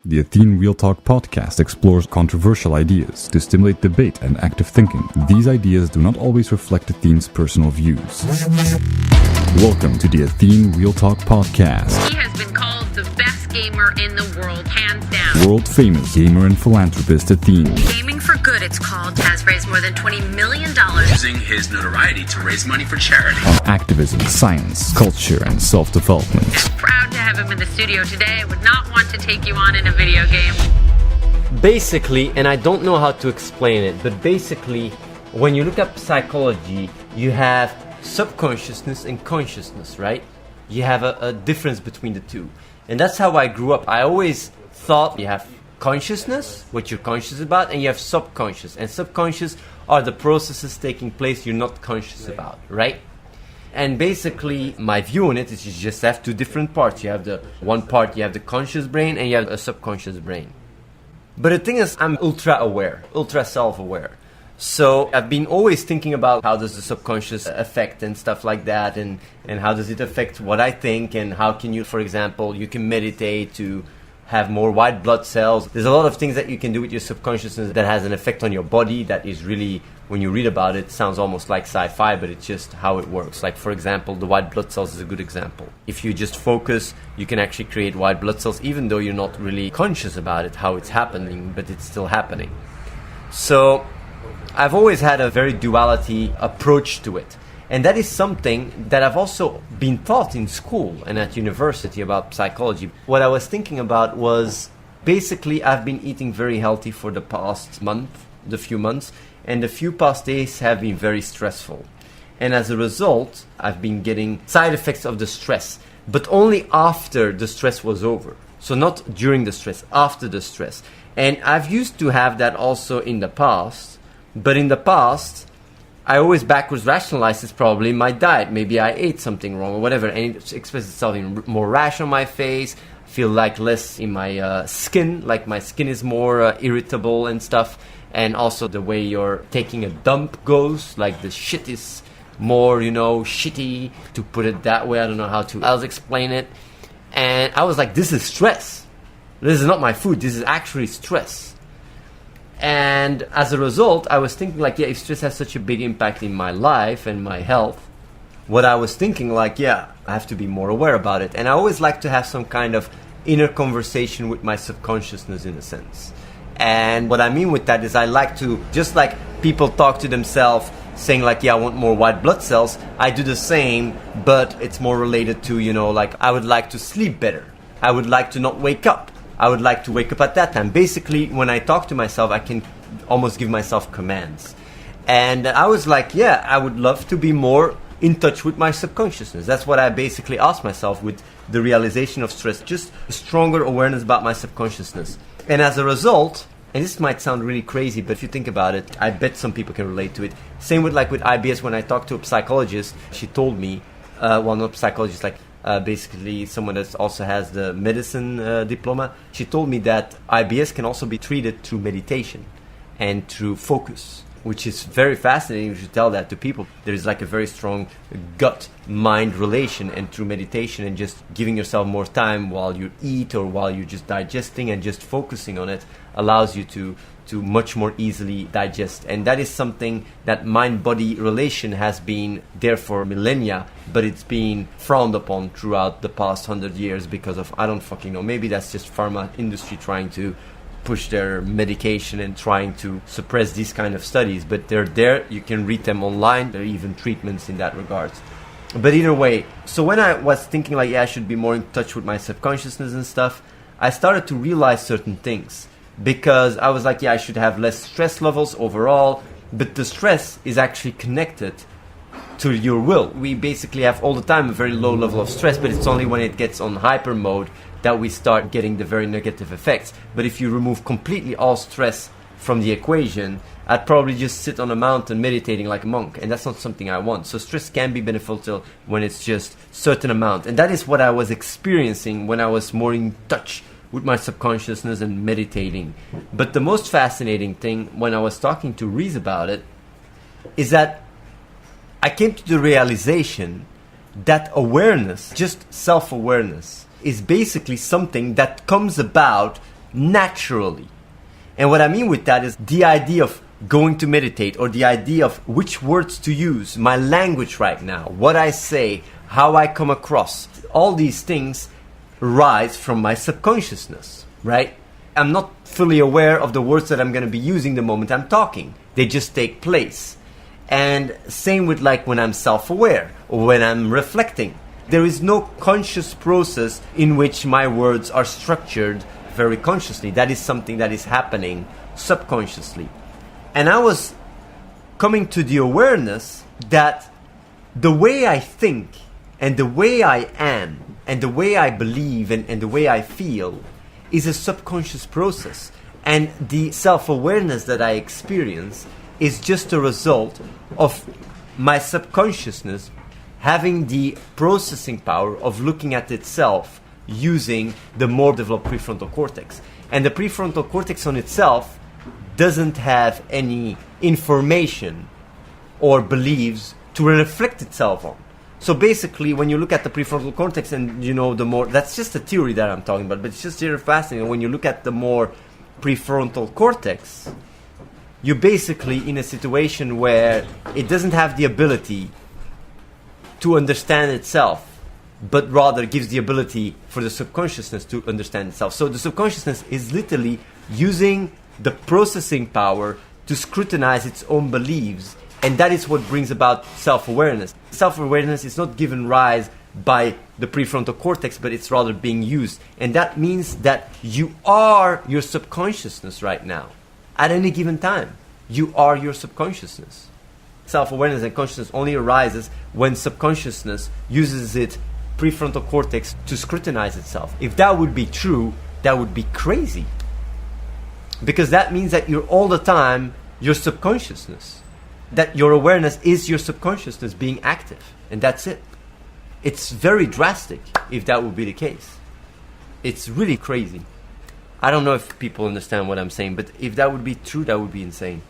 The Athene Real Talk Podcast explores controversial ideas to stimulate debate and active thinking. These ideas do not always reflect Athene's personal views. Welcome to the Athene Real Talk Podcast. He has been called the best gamer in the world, hands down. World-famous gamer and philanthropist Athene. Gaming for Good, it's called, has raised more than $20 million. Using his notoriety to raise money for charity. On activism, science, culture, and self-development. Proud to have him in the studio today. I would not want to take you on in a video game. Basically, and I don't know how to explain it, but basically, when you look up psychology, you have subconsciousness and consciousness, right? You have a difference between the two. And that's how I grew up. I always thought you have consciousness, what you're conscious about, and you have subconscious. And subconscious are the processes taking place you're not conscious about, right? And basically, my view on it is you just have two different parts. You have the one part, you have the conscious brain, and you have a subconscious brain. But the thing is, I'm ultra aware, ultra self-aware. So I've been always thinking about how does the subconscious affect and stuff like that, and how does it affect what I think, and how can you, for example, you can meditate to have more white blood cells. There's a lot of things that you can do with your subconsciousness that has an effect on your body that is really, when you read about it, sounds almost like sci-fi, but it's just how it works. Like, for example, the white blood cells is a good example. If you just focus, you can actually create white blood cells, even though you're not really conscious about it, how it's happening, but it's still happening. So I've always had a very duality approach to it. And that is something that I've also been taught in school and at university about psychology. What I was thinking about was basically I've been eating very healthy for the past month, the few months, and the few past days have been very stressful. And as a result, I've been getting side effects of the stress, but only after the stress was over. So not during the stress, after the stress. And I've used to have that also in the past, but in the past, I always backwards rationalize it's probably my diet. Maybe I ate something wrong or whatever, and it expresses itself in more rash on my face. I feel like less in my skin, like my skin is more irritable and stuff. And also the way you're taking a dump goes, like the shit is more, shitty, to put it that way. I don't know how to else explain it. And I was like, this is stress. This is not my food. This is actually stress. And as a result, I was thinking like, if stress has such a big impact in my life and my health, what I was thinking like, I have to be more aware about it. And I always like to have some kind of inner conversation with my subconsciousness in a sense. And what I mean with that is I like to, just like people talk to themselves saying like, I want more white blood cells, I do the same, but it's more related to, like I would like to sleep better. I would like to not wake up. I would like to wake up at that time. Basically, when I talk to myself, I can almost give myself commands. And I was like, I would love to be more in touch with my subconsciousness. That's what I basically asked myself with the realization of stress. Just a stronger awareness about my subconsciousness. And as a result, and this might sound really crazy, but if you think about it, I bet some people can relate to it. Same with IBS, when I talked to a psychologist, she told me, not psychologist, basically someone that also has the medicine diploma. She told me that IBS can also be treated through meditation and through focus, which is very fascinating. You should tell that to people. There is like a very strong gut-mind relation, and through meditation and just giving yourself more time while you eat or while you're just digesting and just focusing on it allows you to much more easily digest. And that is something that mind-body relation has been there for millennia, but it's been frowned upon throughout the past 100 years because of, I don't fucking know, maybe that's just pharma industry trying to push their medication and trying to suppress these kind of studies, but they're there. You can read them online. There are even treatments in that regard. But either way, so when I was thinking like, I should be more in touch with my subconsciousness and stuff, I started to realize certain things. Because I was like, I should have less stress levels overall, but the stress is actually connected to your will. We basically have all the time a very low level of stress, but it's only when it gets on hyper mode that we start getting the very negative effects. But if you remove completely all stress from the equation, I'd probably just sit on a mountain meditating like a monk, and that's not something I want. So stress can be beneficial when it's just certain amount, and that is what I was experiencing when I was more in touch with my subconsciousness and meditating. But the most fascinating thing when I was talking to Reese about it is that I came to the realization that awareness, just self-awareness, is basically something that comes about naturally. And what I mean with that is the idea of going to meditate, or the idea of which words to use, my language right now, what I say, how I come across. All these things rise from my subconsciousness, right? I'm not fully aware of the words that I'm going to be using the moment I'm talking. They just take place. And same with like when I'm self-aware or when I'm reflecting. There is no conscious process in which my words are structured very consciously. That is something that is happening subconsciously. And I was coming to the awareness that the way I think and the way I am and the way I believe and the way I feel is a subconscious process. And the self-awareness that I experience is just a result of my subconsciousness having the processing power of looking at itself using the more developed prefrontal cortex. And the prefrontal cortex on itself doesn't have any information or beliefs to reflect itself on. So basically, when you look at the prefrontal cortex and, you know, the more, that's just a theory that I'm talking about, but it's just very fascinating. When you look at the more prefrontal cortex, you're basically in a situation where it doesn't have the ability to understand itself, but rather gives the ability for the subconsciousness to understand itself. So the subconsciousness is literally using the processing power to scrutinize its own beliefs, and that is what brings about self-awareness. Self-awareness is not given rise by the prefrontal cortex, but it's rather being used. And that means that you are your subconsciousness right now. At any given time, you are your subconsciousness. Self-awareness and consciousness only arises when subconsciousness uses its prefrontal cortex to scrutinize itself. If that would be true, that would be crazy. Because that means that you're all the time your subconsciousness. That your awareness is your subconsciousness being active. And that's it. It's very drastic if that would be the case. It's really crazy. I don't know if people understand what I'm saying, but if that would be true, that would be insane.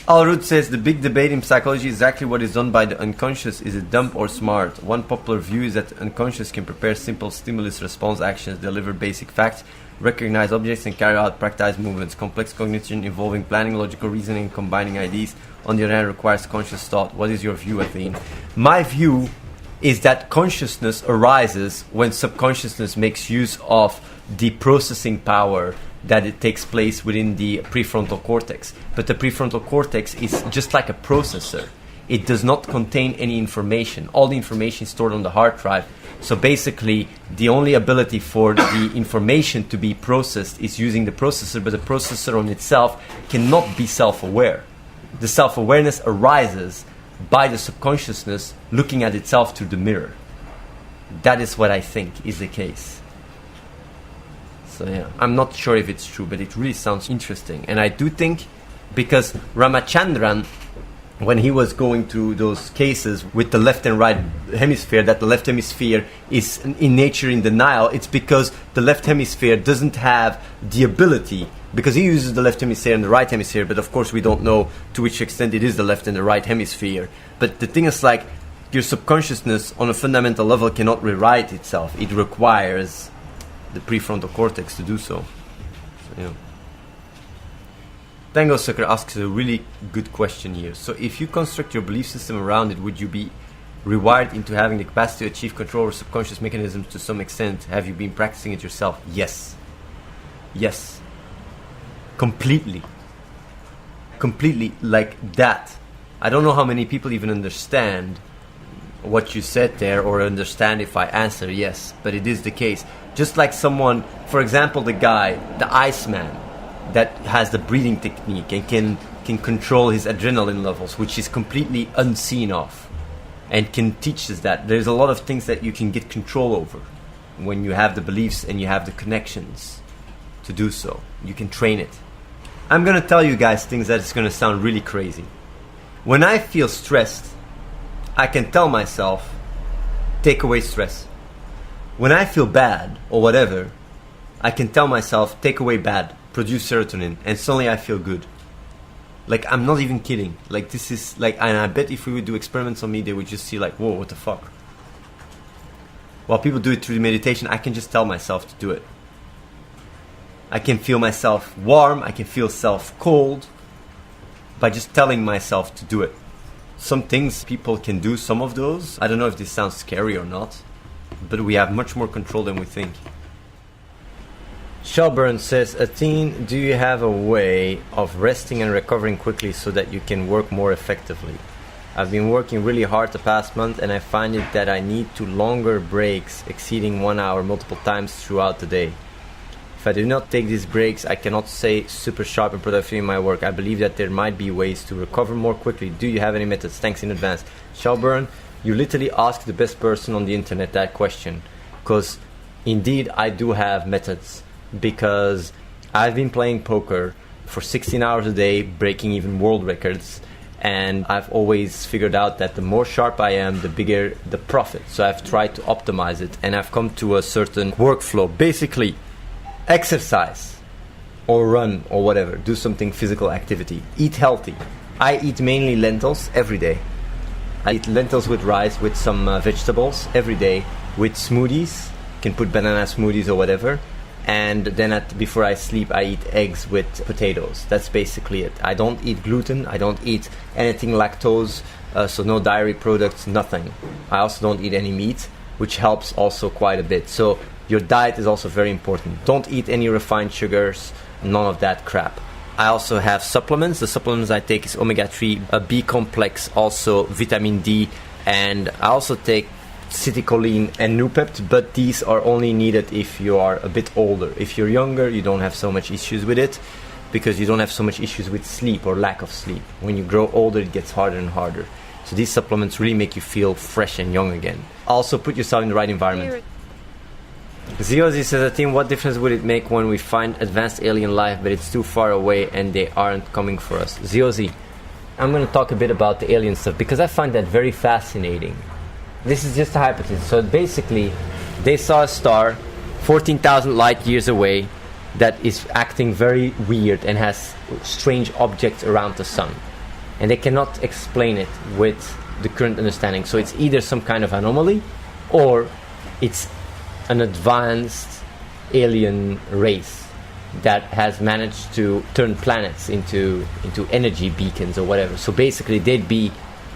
Alrud says, the big debate in psychology is exactly what is done by the unconscious. Is it dumb or smart? One popular view is that the unconscious can prepare simple stimulus response actions, deliver basic facts, recognize objects, and carry out practice movements. Complex cognition involving planning, logical reasoning, and combining ideas, on the other hand, requires conscious thought. What is your view, Athene? My view is that consciousness arises when subconsciousness makes use of the processing power that it takes place within the prefrontal cortex. But the prefrontal cortex is just like a processor. It does not contain any information. All the information is stored on the hard drive. So basically, the only ability for the information to be processed is using the processor, but the processor on itself cannot be self-aware. The self-awareness arises by the subconsciousness looking at itself through the mirror. That is what I think is the case. So yeah, I'm not sure if it's true, but it really sounds interesting. And I do think, because Ramachandran, when he was going through those cases with the left and right hemisphere, that the left hemisphere is in nature in denial, it's because the left hemisphere doesn't have the ability, because he uses the left hemisphere and the right hemisphere, but of course we don't know to which extent it is the left and the right hemisphere. But the thing is, like, your subconsciousness on a fundamental level cannot rewrite itself. It requires the prefrontal cortex to do so. So, yeah. Tango Sucker asks a really good question here. So if you construct your belief system around it, would you be rewired into having the capacity to achieve control over subconscious mechanisms to some extent? Have you been practicing it yourself? Yes. Yes. Completely. Completely like that. I don't know how many people even understand what you said there, or understand if I answer yes, but it is the case. Just like someone, for example, the guy, the Iceman, that has the breathing technique and can control his adrenaline levels, which is completely unseen of, and can teach us that. There's a lot of things that you can get control over when you have the beliefs and you have the connections to do so. You can train it. I'm going to tell you guys things that is going to sound really crazy. When I feel stressed, I can tell myself, take away stress. When I feel bad or whatever, I can tell myself, take away bad, produce serotonin, and suddenly I feel good. Like, I'm not even kidding. Like, this is like, and I bet if we would do experiments on me, they would just see like, whoa, what the fuck. While people do it through meditation, I can just tell myself to do it. I can feel myself warm, I can feel self cold by just telling myself to do it. Some things people can do, some of those. I don't know if this sounds scary or not, but we have much more control than we think. Shelburne says, Athene, do you have a way of resting and recovering quickly so that you can work more effectively? I've been working really hard the past month and I find it that I need to longer breaks exceeding 1 hour multiple times throughout the day. If I do not take these breaks, I cannot stay super sharp and productive in my work. I believe that there might be ways to recover more quickly. Do you have any methods? Thanks in advance. Shelburne, you literally asked the best person on the internet that question. Because indeed I do have methods. Because I've been playing poker for 16 hours a day, breaking even world records. And I've always figured out that the more sharp I am, the bigger the profit. So I've tried to optimize it. And I've come to a certain workflow. Basically, exercise or run or whatever. Do something physical activity. Eat healthy. I eat mainly lentils every day. I eat lentils with rice with some vegetables every day with smoothies. You can put banana smoothies or whatever. And then before I sleep, I eat eggs with potatoes. That's basically it. I don't eat gluten. I don't eat anything lactose. So no dairy products, nothing. I also don't eat any meat, which helps also quite a bit. So your diet is also very important. Don't eat any refined sugars, none of that crap. I also have supplements. The supplements I take is omega-3, a B complex, also vitamin D, and I also take citicoline and Nupept, but these are only needed if you are a bit older. If you're younger, you don't have so much issues with it because you don't have so much issues with sleep or lack of sleep. When you grow older, it gets harder and harder. So these supplements really make you feel fresh and young again. Also, put yourself in the right environment. Ziozi says, Athene, what difference would it make when we find advanced alien life but it's too far away and they aren't coming for us? Ziozi, I'm going to talk a bit about the alien stuff because I find that very fascinating. This is just a hypothesis. So basically, they saw a star 14,000 light years away that is acting very weird and has strange objects around the sun. And they cannot explain it with the current understanding. So it's either some kind of anomaly or it's an advanced alien race that has managed to turn planets into energy beacons or whatever. So basically, they'd be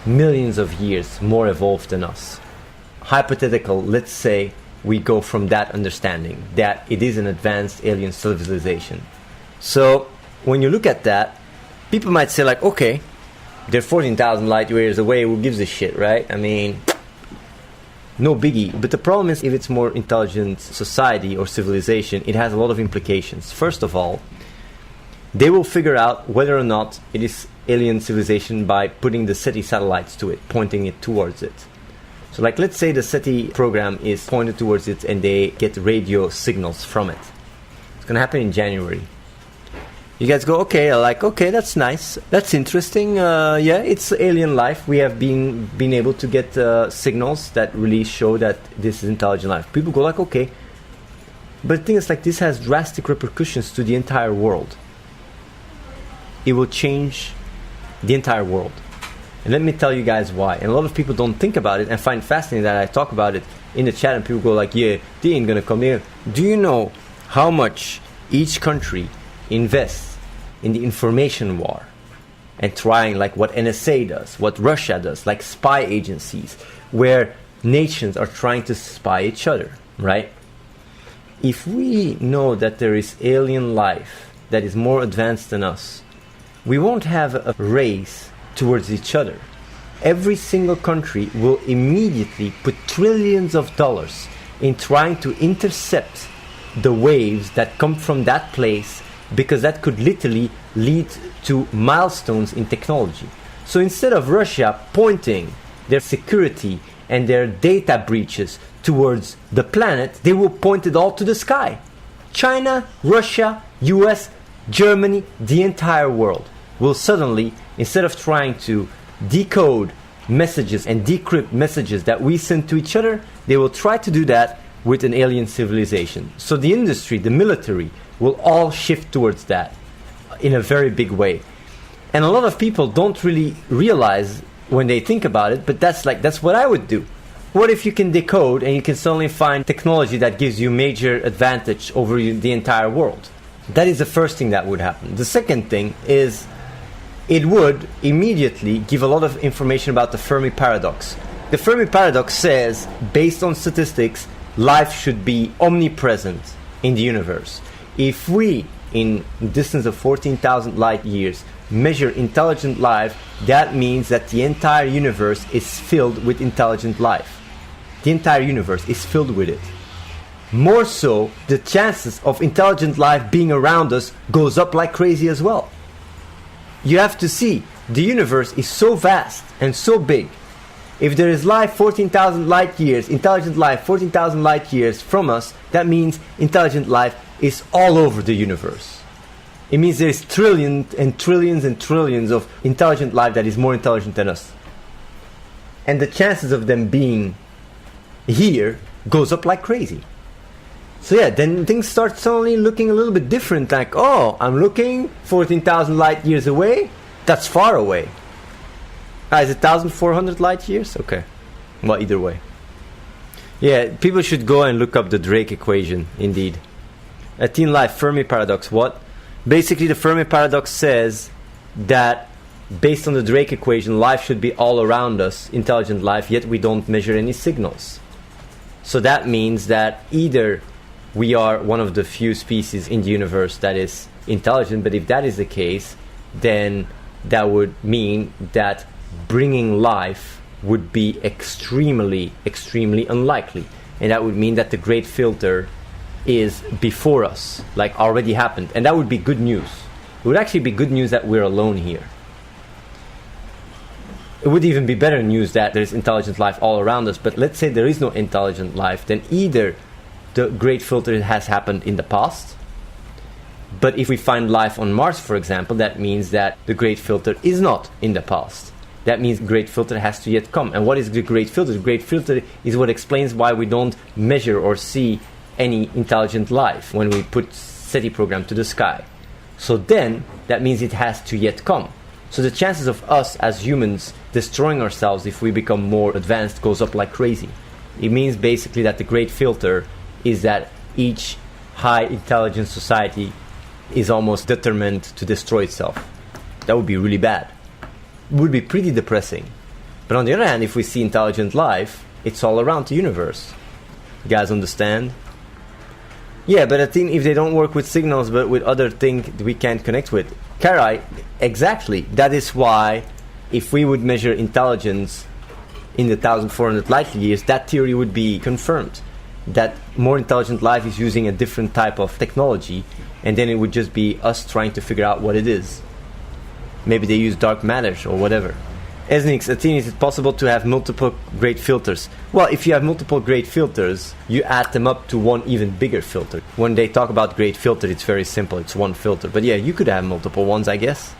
millions of years more evolved than us. Hypothetical, let's say we go from that understanding that it is an advanced alien civilization. So when you look at that, people might say like, okay, they're 14,000 light years away, who gives a shit, right? I mean, no biggie. But the problem is if it's more intelligent society or civilization, it has a lot of implications. First of all, they will figure out whether or not it is alien civilization by putting the SETI satellites to it, pointing it towards it. So like let's say the SETI program is pointed towards it and they get radio signals from it. It's going to happen in January. You guys go, okay, that's nice. That's interesting. Yeah, it's alien life. We have been able to get signals that really show that this is intelligent life. People go like, okay. But the thing is like this has drastic repercussions to the entire world. It will change the entire world. And let me tell you guys why. And a lot of people don't think about it and find it fascinating that I talk about it in the chat and people go like, yeah, they ain't gonna come here. Do you know how much each country invests in the information war and trying like what NSA does, what Russia does, like spy agencies, where nations are trying to spy each other, right? If we know that there is alien life that is more advanced than us, we won't have a race towards each other. Every single country will immediately put trillions of dollars in trying to intercept the waves that come from that place, because that could literally lead to milestones in technology. So instead of Russia pointing their security and their data breaches towards the planet, they will point it all to the sky. China, Russia, US, Germany, the entire world will suddenly, instead of trying to decode messages and decrypt messages that we send to each other, they will try to do that with an alien civilization. So the industry, the military, will all shift towards that in a very big way. And a lot of people don't really realize when they think about it, but that's what I would do. What if you can decode and you can suddenly find technology that gives you major advantage over the entire world? That is the first thing that would happen. The second thing is it would immediately give a lot of information about the Fermi paradox. The Fermi paradox says, based on statistics, life should be omnipresent in the universe. If we, in a distance of 14,000 light years, measure intelligent life, that means that the entire universe is filled with intelligent life. The entire universe is filled with it. More so, the chances of intelligent life being around us goes up like crazy as well. You have to see, the universe is so vast and so big. If there is life 14,000 light years, intelligent life 14,000 light years from us, that means intelligent life is all over the universe. It means there is trillions and trillions and trillions of intelligent life that is more intelligent than us. And the chances of them being here goes up like crazy. So yeah, then things start suddenly looking a little bit different, like, oh, I'm looking 14,000 light years away, that's far away. Is it 1,400 light years? Okay, well, either way. Yeah, people should go and look up the Drake equation, indeed. AtheneLive Fermi paradox, what? Basically, the Fermi paradox says that based on the Drake equation, life should be all around us, intelligent life, yet we don't measure any signals. So that means that either we are one of the few species in the universe that is intelligent, but if that is the case, then that would mean that bringing life would be extremely, extremely unlikely. And that would mean that the great filter is before us, like already happened. And that would be good news. It would actually be good news that we're alone here. It would even be better news that there's intelligent life all around us. But let's say there is no intelligent life, then either the great filter has happened in the past, but if we find life on Mars, for example, that means that the great filter is not in the past. That means the great filter has to yet come. And what is the great filter? The great filter is what explains why we don't measure or see any intelligent life when we put SETI program to the sky. So then, that means it has to yet come. So the chances of us as humans destroying ourselves if we become more advanced goes up like crazy. It means basically that the great filter is that each high intelligence society is almost determined to destroy itself. That would be really bad. It would be pretty depressing. But on the other hand, if we see intelligent life, it's all around the universe. You guys understand? Yeah, but I think if they don't work with signals but with other things we can't connect with. Karai, exactly. That is why if we would measure intelligence in the 1,400 light years, that theory would be confirmed. That more intelligent life is using a different type of technology, and then it would just be us trying to figure out what it is. Maybe they use dark matter or whatever. Esnix, Athene, is it possible to have multiple great filters? Well, if you have multiple great filters, you add them up to one even bigger filter. When they talk about great filter, it's very simple. It's one filter. But yeah, you could have multiple ones, I guess.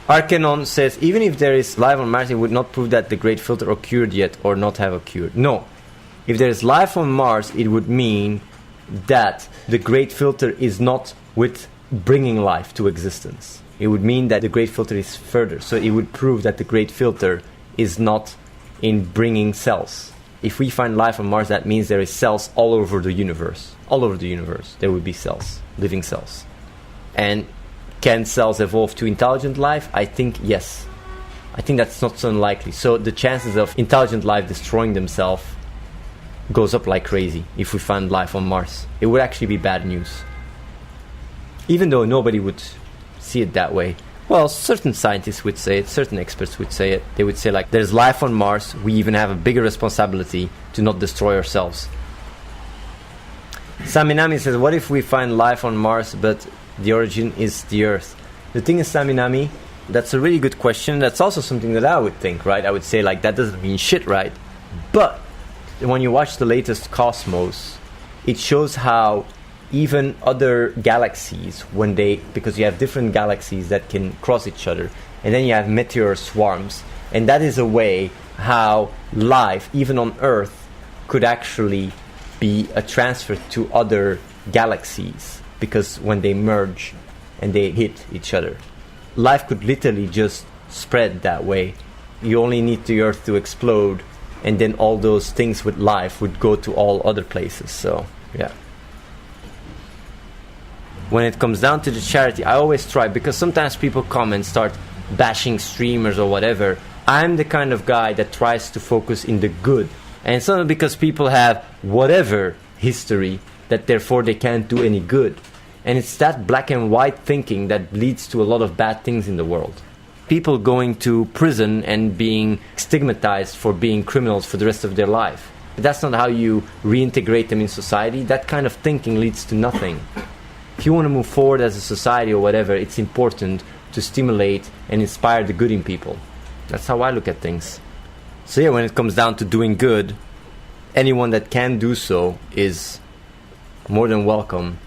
Arcanon says, even if there is life on Mars, it would not prove that the great filter occurred yet or not have occurred. No. If there is life on Mars, it would mean that the great filter is not with bringing life to existence. It would mean that the great filter is further. So it would prove that the great filter is not in bringing cells. If we find life on Mars, that means there is cells all over the universe. All over the universe, there would be cells, living cells. And can cells evolve to intelligent life? I think yes. I think that's not so unlikely. So the chances of intelligent life destroying themselves goes up like crazy if we find life on Mars. It would actually be bad news. Even though nobody would see it that way. Well, certain scientists would say it, certain experts would say it. They would say, like, there's life on Mars, we even have a bigger responsibility to not destroy ourselves. Saminami says, what if we find life on Mars but the origin is the Earth? The thing is, Saminami, that's a really good question. That's also something that I would think, right? I would say, like, that doesn't mean shit, right? But when you watch the latest Cosmos, it shows how even other galaxies, because you have different galaxies that can cross each other, and then you have meteor swarms, and that is a way how life, even on Earth, could actually be transferred to other galaxies, because when they merge and they hit each other, life could literally just spread that way. You only need the Earth to explode, and then all those things with life would go to all other places. So, yeah. when it comes down to the charity, I always try, because sometimes people come and start bashing streamers or whatever. I'm the kind of guy that tries to focus in the good. And it's not because people have whatever history that therefore they can't do any good. And it's that black and white thinking that leads to a lot of bad things in the world. People going to prison and being stigmatized for being criminals for the rest of their life. That's not how you reintegrate them in society. That kind of thinking leads to nothing. If you want to move forward as a society or whatever, it's important to stimulate and inspire the good in people. That's how I look at things. So yeah, when it comes down to doing good, anyone that can do so is more than welcome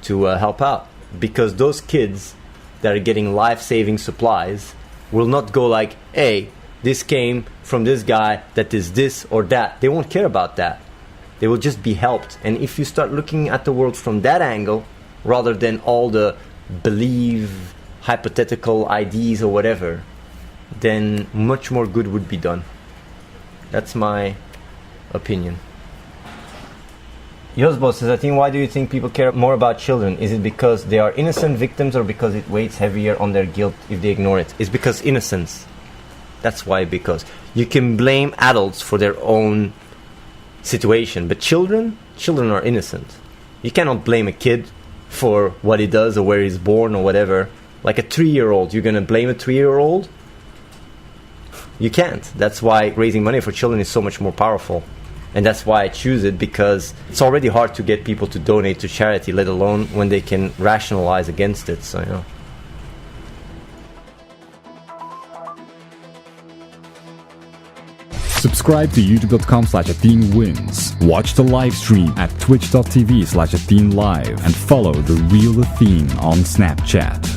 to help out. Because those kids that are getting life-saving supplies will not go like, hey, this came from this guy that is this or that. They won't care about that. They will just be helped. And if you start looking at the world from that angle, rather than all the believe, hypothetical ideas or whatever, then much more good would be done. That's my opinion. Yosbo says, Athene, why do you think people care more about children? Is it because they are innocent victims or because it weighs heavier on their guilt if they ignore it? It's because innocence. That's why, because you can blame adults for their own situation, but children are innocent. You cannot blame a kid for what he does or where he's born or whatever. Like a 3-year-old, you're going to blame a 3-year-old? You can't. That's why raising money for children is so much more powerful. And that's why I choose it, because it's already hard to get people to donate to charity, let alone when they can rationalize against it. So, you know. Subscribe to youtube.com/AtheneWins. Watch the live stream at twitch.tv/AtheneLive and follow the real Athene on Snapchat.